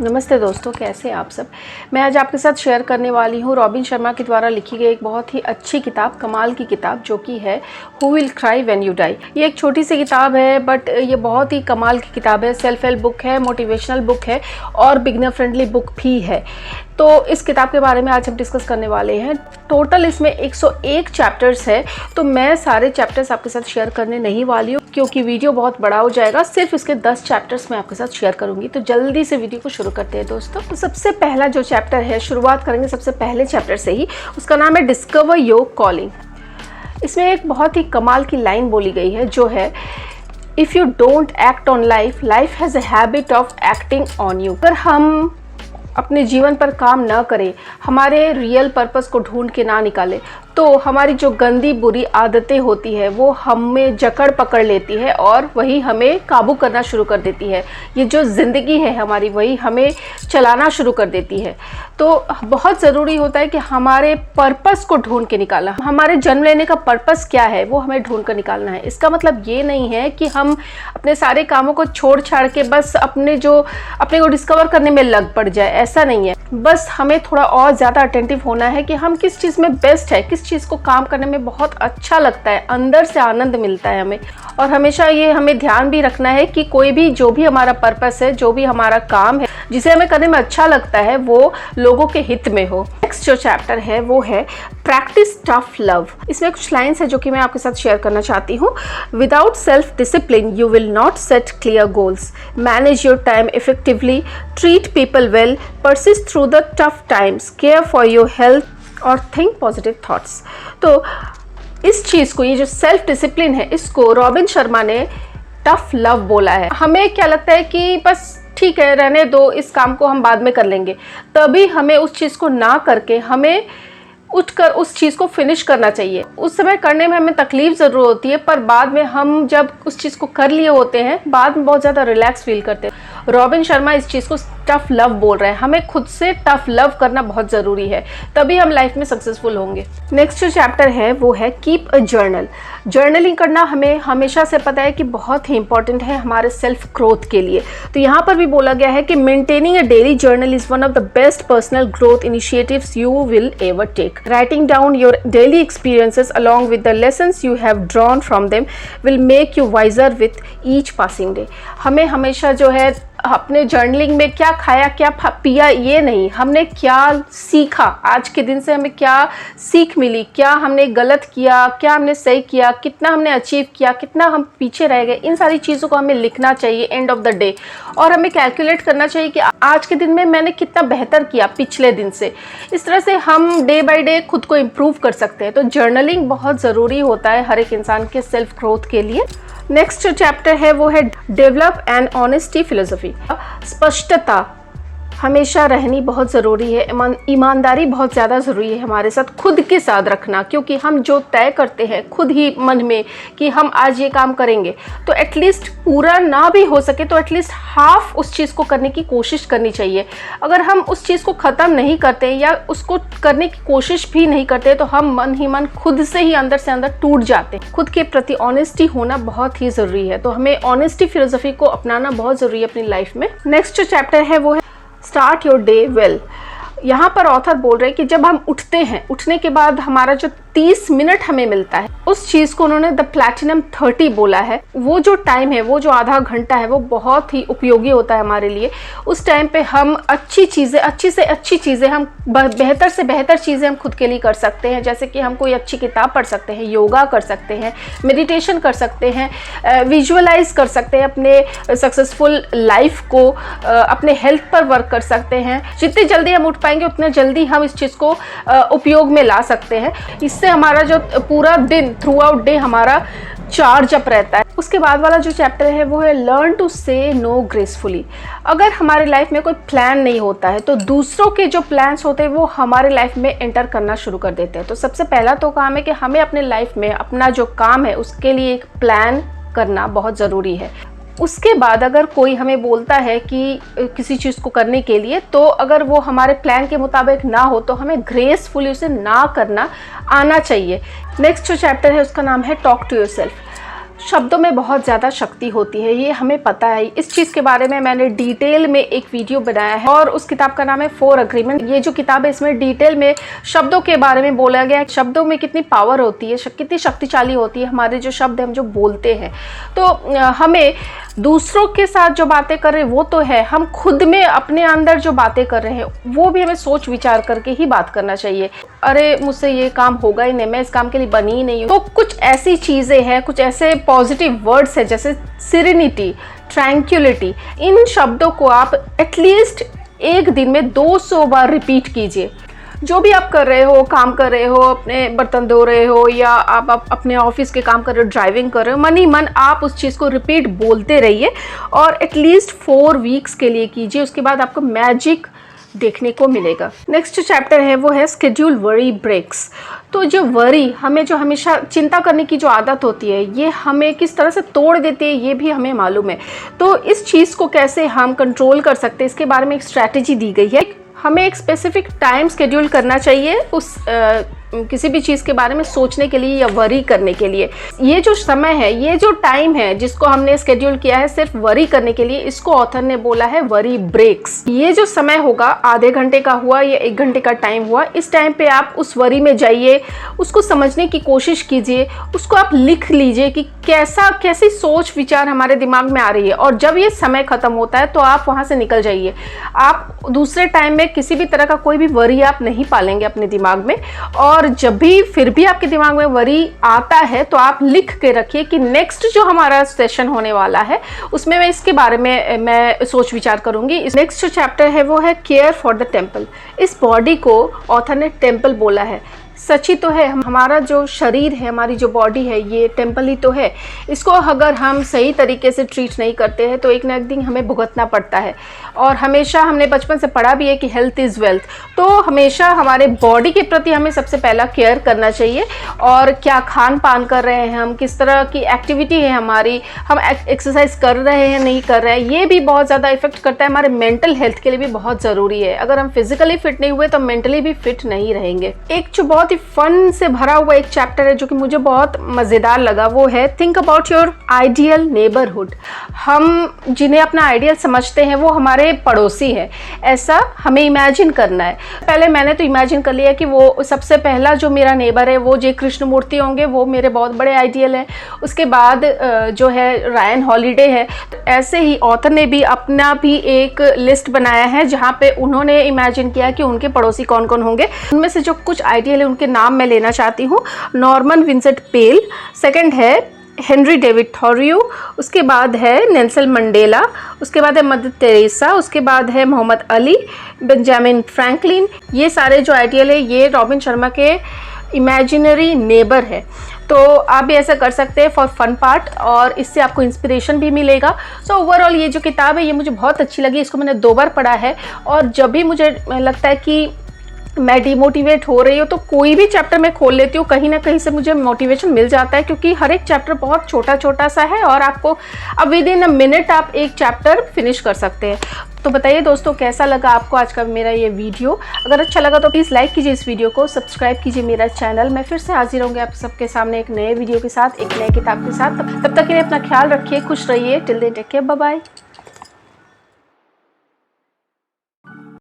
नमस्ते दोस्तों, कैसे हैं आप सब। मैं आज आपके साथ शेयर करने वाली हूँ रॉबिन शर्मा के द्वारा लिखी गई एक बहुत ही अच्छी किताब, कमाल की किताब, जो कि है who will cry when you die. ये एक छोटी सी किताब है बट ये बहुत ही कमाल की किताब है। सेल्फ हेल्प बुक है, मोटिवेशनल बुक है और बिगनर फ्रेंडली बुक भी है। तो इस किताब के बारे में आज हम डिस्कस करने वाले हैं। टोटल इसमें 101 चैप्टर्स है, तो मैं सारे चैप्टर्स आपके साथ शेयर करने नहीं वाली हूँ क्योंकि वीडियो बहुत बड़ा हो जाएगा। सिर्फ इसके 10 चैप्टर्स मैं आपके साथ शेयर करूंगी। तो जल्दी से वीडियो को शुरू करते हैं दोस्तों। तो सबसे पहला जो चैप्टर है, शुरुआत करेंगे सबसे पहले चैप्टर से ही। उसका नाम है डिस्कवर योर कॉलिंग। इसमें एक बहुत ही कमाल की लाइन बोली गई है जो है, if you don't act on life, life has a habit of acting on you. अगर हम अपने जीवन पर काम ना करें, हमारे रियल पर्पस को ढूंढ के ना निकालें, तो हमारी जो गंदी बुरी आदतें होती है वो हमें जकड़ पकड़ लेती है और वही हमें काबू करना शुरू कर देती है। ये जो ज़िंदगी है हमारी, वही हमें चलाना शुरू कर देती है। तो बहुत ज़रूरी होता है कि हमारे पर्पस को ढूंढ के निकालना, हमारे जन्म लेने का पर्पस क्या है वो हमें ढूंढ कर निकालना है। इसका मतलब ये नहीं है कि हम अपने सारे कामों को छोड़ छाड़ के बस अपने को डिस्कवर करने में लग पड़ जाए, ऐसा नहीं है। बस हमें थोड़ा और ज़्यादा अटेंटिव होना है कि हम किस चीज़ में बेस्ट है, किस चीज़ को काम करने में बहुत अच्छा लगता है, अंदर से आनंद मिलता है हमें। और हमेशा ये हमें ध्यान भी रखना है कि कोई भी जो भी हमारा पर्पस है, जो भी हमारा काम है, जिसे हमें करने में अच्छा लगता है, वो लोगों के हित में हो। नेक्स्ट जो चैप्टर है वो है प्रैक्टिस टफ लव। इसमें कुछ लाइन्स है जो कि मैं आपके साथ शेयर करना चाहती हूँ। Without self discipline you will not set clear goals, manage your time effectively, treat people well, persist through the tough times, care for your health और थिंक पॉजिटिव थॉट्स। तो इस चीज़ को, ये जो सेल्फ डिसिप्लिन है, इसको रॉबिन शर्मा ने tough love बोला है। हमें क्या लगता है कि बस ठीक है, रहने दो, इस काम को हम बाद में कर लेंगे, तभी हमें उस चीज़ को ना करके हमें उठकर उस चीज़ को फिनिश करना चाहिए। उस समय करने में हमें तकलीफ ज़रूर होती है, पर बाद में हम जब उस चीज़ को कर लिए होते हैं, बाद में बहुत ज़्यादा रिलैक्स फील करते हैं। रॉबिन शर्मा इस चीज़ को टफ लव बोल रहे हैं। हमें खुद से टफ लव करना बहुत ज़रूरी है, तभी हम लाइफ में सक्सेसफुल होंगे। नेक्स्ट जो चैप्टर है वो है कीप अ जर्नल। जर्नलिंग करना हमें हमेशा से पता है कि बहुत ही इंपॉर्टेंट है हमारे सेल्फ ग्रोथ के लिए। तो यहाँ पर भी बोला गया है कि maintaining a daily journal is one of the best personal growth initiatives you will ever take. Writing down your daily experiences along with the lessons you have drawn from them will make you wiser with each passing day। हमें हमेशा जो है अपने journaling में क्या खाया, क्या पिया, ये नहीं, हमने क्या सीखा, आज के दिन से हमें क्या सीख मिली, क्या हमने गलत किया, क्या हमने सही किया, कितना हमने अचीव किया, कितना हम पीछे रह गए, इन सारी चीज़ों को हमें लिखना चाहिए एंड ऑफ द डे। और हमें कैलकुलेट करना चाहिए कि आज के दिन में मैंने कितना बेहतर किया पिछले दिन से। इस तरह से हम डे बाय डे खुद को इम्प्रूव कर सकते हैं। तो जर्नलिंग बहुत ज़रूरी होता है हर एक इंसान के सेल्फ ग्रोथ के लिए। नेक्स्ट जो चैप्टर है वो है डेवलप एंड ऑनेस्टी फिलोसफी। स्पष्टता हमेशा रहनी बहुत ज़रूरी है। ईमानदारी बहुत ज़्यादा ज़रूरी है हमारे साथ, खुद के साथ रखना, क्योंकि हम जो तय करते हैं खुद ही मन में कि हम आज ये काम करेंगे, तो एटलीस्ट पूरा ना भी हो सके तो एटलीस्ट हाफ उस चीज़ को करने की कोशिश करनी चाहिए। अगर हम उस चीज़ को ख़त्म नहीं करते या उसको करने की कोशिश भी नहीं करते तो हम मन ही मन खुद से ही अंदर से अंदर टूट जाते हैं। खुद के प्रति ऑनेस्टी होना बहुत ही ज़रूरी है। तो हमें ऑनेस्टी फिलोसफी को अपनाना बहुत ज़रूरी है अपनी लाइफ में। नेक्स्ट जो चैप्टर है वो है स्टार्ट योर डे वेल। यहाँ पर ऑथर बोल रहे हैं कि जब हम उठते हैं, उठने के बाद हमारा जो 30 मिनट हमें मिलता है, उस चीज़ को उन्होंने द प्लैटिनम 30 बोला है। वो जो टाइम है, वो जो आधा घंटा है, वो बहुत ही उपयोगी होता है हमारे लिए। उस टाइम पे हम अच्छी चीज़ें, अच्छी से अच्छी चीज़ें, हम बेहतर से बेहतर चीज़ें हम खुद के लिए कर सकते हैं। जैसे कि हम कोई अच्छी किताब पढ़ सकते हैं, योगा कर सकते हैं, मेडिटेशन कर सकते हैं, विजुअलाइज कर सकते हैं अपने सक्सेसफुल लाइफ को, अपने हेल्थ पर वर्क कर सकते हैं। जितनी जल्दी हम उठ पाएंगे उतने जल्दी हम इस चीज़ को उपयोग में ला सकते हैं। इससे हमारा जो पूरा दिन, थ्रू आउट डे हमारा चार्ज अप रहता है। उसके बाद वाला जो चैप्टर है वो है लर्न टू से नो ग्रेसफुली। अगर हमारे लाइफ में कोई प्लान नहीं होता है तो दूसरों के जो प्लान्स होते हैं वो हमारे लाइफ में एंटर करना शुरू कर देते हैं। तो सबसे पहला तो काम है कि हमें अपने लाइफ में अपना जो काम है उसके लिए एक प्लान करना बहुत ज़रूरी है। उसके बाद अगर कोई हमें बोलता है कि किसी चीज़ को करने के लिए, तो अगर वो हमारे प्लान के मुताबिक ना हो तो हमें ग्रेसफुली उसे ना करना आना चाहिए। नेक्स्ट जो चैप्टर है उसका नाम है टॉक टू योरसेल्फ। शब्दों में बहुत ज़्यादा शक्ति होती है, ये हमें पता है। इस चीज़ के बारे में मैंने डिटेल में एक वीडियो बनाया है और उस किताब का नाम है 4 अग्रीमेंट। ये जो किताब है इसमें डिटेल में शब्दों के बारे में बोला गया है, शब्दों में कितनी पावर होती है, कितनी शक्तिशाली होती है हमारे जो शब्द हम जो बोलते हैं। तो हमें दूसरों के साथ जो बातें कर रहे हैं वो तो है, हम खुद में अपने अंदर जो बातें कर रहे हैं वो भी हमें सोच विचार करके ही बात करना चाहिए। अरे मुझसे ये काम होगा ही नहीं, मैं इस काम के लिए बनी ही नहीं हूँ। तो कुछ ऐसी चीज़ें हैं, कुछ ऐसे पॉजिटिव वर्ड्स हैं जैसे सिरेनिटी, ट्रैंक्विलिटी, इन शब्दों को आप एटलीस्ट एक दिन में 200 बार रिपीट कीजिए। जो भी आप कर रहे हो, काम कर रहे हो, अपने बर्तन धो रहे हो या आप अपने ऑफिस के काम कर रहे हो, ड्राइविंग कर रहे हो, मन ही मन आप उस चीज़ को रिपीट बोलते रहिए और एटलीस्ट 4 वीक्स के लिए कीजिए। उसके बाद आपको मैजिक देखने को मिलेगा। नेक्स्ट चैप्टर है वो है स्केड्यूल वरी ब्रेक्स। तो जो वरी, हमें जो हमेशा चिंता करने की जो आदत होती है, ये हमें किस तरह से तोड़ देती है ये भी हमें मालूम है। तो इस चीज़ को कैसे हम कंट्रोल कर सकते हैं इसके बारे में एक स्ट्रैटेजी दी गई है। हमें एक स्पेसिफिक टाइम शेड्यूल करना चाहिए उस किसी भी चीज़ के बारे में सोचने के लिए या वरी करने के लिए। ये जो समय है, ये जो टाइम है जिसको हमने शेड्यूल किया है सिर्फ वरी करने के लिए, इसको ऑथर ने बोला है वरी ब्रेक्स। ये जो समय होगा, आधे घंटे का हुआ या 1 घंटे का टाइम हुआ, इस टाइम पे आप उस वरी में जाइए, उसको समझने की कोशिश कीजिए, उसको आप लिख लीजिए कि कैसी सोच विचार हमारे दिमाग में आ रही है। और जब ये समय खत्म होता है तो आप वहाँ से निकल जाइए। आप दूसरे टाइम में किसी भी तरह का कोई भी वरी आप नहीं पालेंगे अपने दिमाग में। और जब भी फिर भी आपके दिमाग में वरी आता है तो आप लिख के रखिए कि नेक्स्ट जो हमारा सेशन होने वाला है उसमें मैं इसके बारे में मैं सोच विचार करूंगी। नेक्स्ट चैप्टर है वो है केयर फॉर द टेम्पल। इस बॉडी को ऑथर ने टेम्पल बोला है। सच ही तो है, हमारा जो शरीर है, हमारी जो बॉडी है, ये टेम्पल ही तो है। इसको अगर हम सही तरीके से ट्रीट नहीं करते हैं तो एक ना एक दिन हमें भुगतना पड़ता है। और हमेशा हमने बचपन से पढ़ा भी है कि हेल्थ इज़ वेल्थ। तो हमेशा हमारे बॉडी के प्रति हमें सबसे पहला केयर करना चाहिए। और क्या खान पान कर रहे हैं हम, किस तरह की एक्टिविटी है हमारी, हम एक्सरसाइज कर रहे हैं नहीं कर रहे हैं, ये भी बहुत ज़्यादा इफेक्ट करता है। हमारे मेंटल हेल्थ के लिए भी बहुत ज़रूरी है। अगर हम फिजिकली फिट नहीं हुए तो मेंटली भी फिट नहीं रहेंगे। एक जो बहुत ही फन से भरा हुआ एक चैप्टर है जो कि मुझे बहुत मज़ेदार लगा, वो है think about your ideal neighbourhood. हम जिन्हें अपना आइडियल समझते हैं वो हमारे पड़ोसी है, ऐसा हमें इमेजिन करना है। पहले मैंने तो इमेजिन कर लिया कि वो सबसे पहला जो मेरा नेबर है वो जय कृष्णमूर्ति होंगे, वो मेरे बहुत बड़े आइडियल हैं। उसके बाद जो है रायन हॉलिडे है। तो ऐसे ही ऑथर ने भी अपना भी एक लिस्ट बनाया है जहाँ पे उन्होंने इमेजिन किया कि उनके पड़ोसी कौन कौन होंगे। उनमें से जो कुछ आइडियल है उनके नाम मैं लेना चाहती हूँ। नॉर्मन विंसेंट पेल, सेकंड है हेनरी डेविड थॉरियो, उसके बाद है नेल्सन मंडेला, उसके बाद है मदर टेरेसा, उसके बाद है मोहम्मद अली, बेंजामिन फ्रैंकलिन। ये सारे जो आइडियल है ये रॉबिन शर्मा के इमेजिनरी नेबर है। तो आप भी ऐसा कर सकते हैं फॉर फन पार्ट और इससे आपको इंस्पिरेशन भी मिलेगा। सो ओवरऑल ये जो किताब है ये मुझे बहुत अच्छी लगी। इसको मैंने 2 बार पढ़ा है और जब भी मुझे लगता है कि मैं डिमोटिवेट हो रही हूँ तो कोई भी चैप्टर मैं खोल लेती हूँ, कहीं ना कहीं से मुझे मोटिवेशन मिल जाता है, क्योंकि हर एक चैप्टर बहुत छोटा छोटा सा है और आपको अब विद इन अ मिनट आप एक चैप्टर फिनिश कर सकते हैं। तो बताइए दोस्तों कैसा लगा आपको आज का मेरा ये वीडियो। अगर अच्छा लगा तो प्लीज़ लाइक कीजिए इस वीडियो को, सब्सक्राइब कीजिए मेरा चैनल। मैं फिर से हाजिर होंगे आप सबके सामने एक नए वीडियो के साथ, एक नए किताब के साथ। तब तक के लिए अपना ख्याल रखिए, खुश रहिए। Till then take care, bye bye.